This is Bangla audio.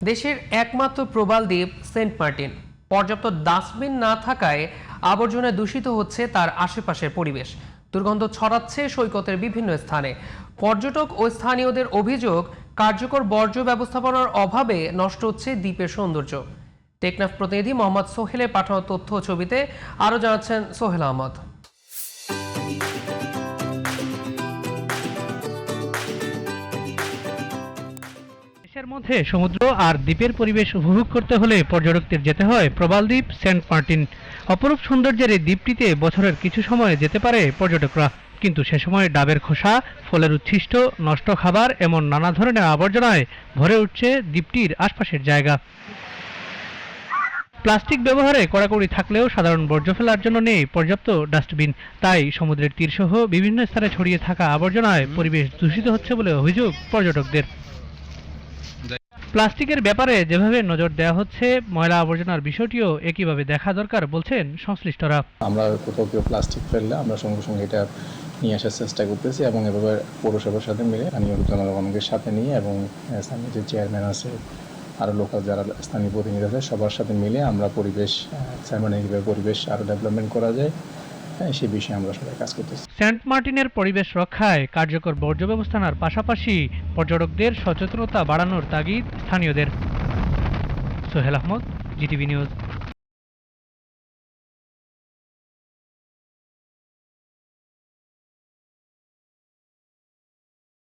দেশের একমাত্র প্রবাল দ্বীপ সেন্ট মার্টিন পর্যাপ্ত ডাস্টবিন না থাকায় আবর্জনায় দূষিত হচ্ছে তার আশেপাশের পরিবেশ। দুর্গন্ধ ছড়াচ্ছে সৈকতের বিভিন্ন স্থানে। পর্যটক ও স্থানীয়দের অভিযোগ, কার্যকর বর্জ্য ব্যবস্থাপনার অভাবে নষ্ট হচ্ছে দ্বীপের সৌন্দর্য। টেকনাফ প্রতিনিধি মোহাম্মদ সোহেলের পাঠানো তথ্য ছবিতে আরও জানাচ্ছেন সোহেল আহমদ। দেশের মধ্যে সমুদ্র আর দ্বীপের পরিবেশ উপভোগ করতে হলে পর্যটকদের যেতে হয় প্রবাল দ্বীপ সেন্ট মার্টিন। অপরূপ সৌন্দর্যের এই দ্বীপটিতে বছরের কিছু সময় যেতে পারে পর্যটকরা, কিন্তু সে সময় ডাবের খোসা, ফলের উচ্ছিষ্ট, নষ্ট খাবার এমন নানা ধরনের আবর্জনায় ভরে উঠছে দ্বীপটির আশপাশের জায়গা। প্লাস্টিক ব্যবহারে কড়াকড়ি থাকলেও সাধারণ বর্জ্য ফেলার জন্য নেই পর্যাপ্ত ডাস্টবিন। তাই সমুদ্রের তীরসহ বিভিন্ন স্থানে ছড়িয়ে থাকা আবর্জনায় পরিবেশ দূষিত হচ্ছে বলে অভিযোগ পর্যটকদের। প্লাস্টিকের ব্যাপারে যেভাবে নজর দেওয়া হচ্ছে, ময়লা আবর্জনার বিষয়টিও একইভাবে দেখা দরকার বলছেন সংশ্লিষ্টরা। আমরা কোথাও কেউ প্লাস্টিক ফেললে আমরা সঙ্গে সঙ্গে এটা নিয়ে আসার চেষ্টা করতেছি এবং এভাবে পৌরসভার সাথে মিলে স্থানীয় জনগণকে সাথে নিয়ে এবং স্থানীয় যে চেয়ারম্যান আছে, আরও লোকাল যারা স্থানীয় প্রতিনিধি আছে, সবার সাথে মিলে আমরা পরিবেশ কীভাবে পরিবেশ আরও ডেভেলপমেন্ট করা যায় সেই বিষয়ে আমরা সবাই কাজ করতেছি। সেন্ট মার্টিনের পরিবেশ রক্ষায় কার্যকর বর্জ্য ব্যবস্থার পাশাপাশি পর্যটকদের সচেতনতা বাড়ানোর তাগিদ স্থানীয়দের। Sohel Ahmad, GTV news.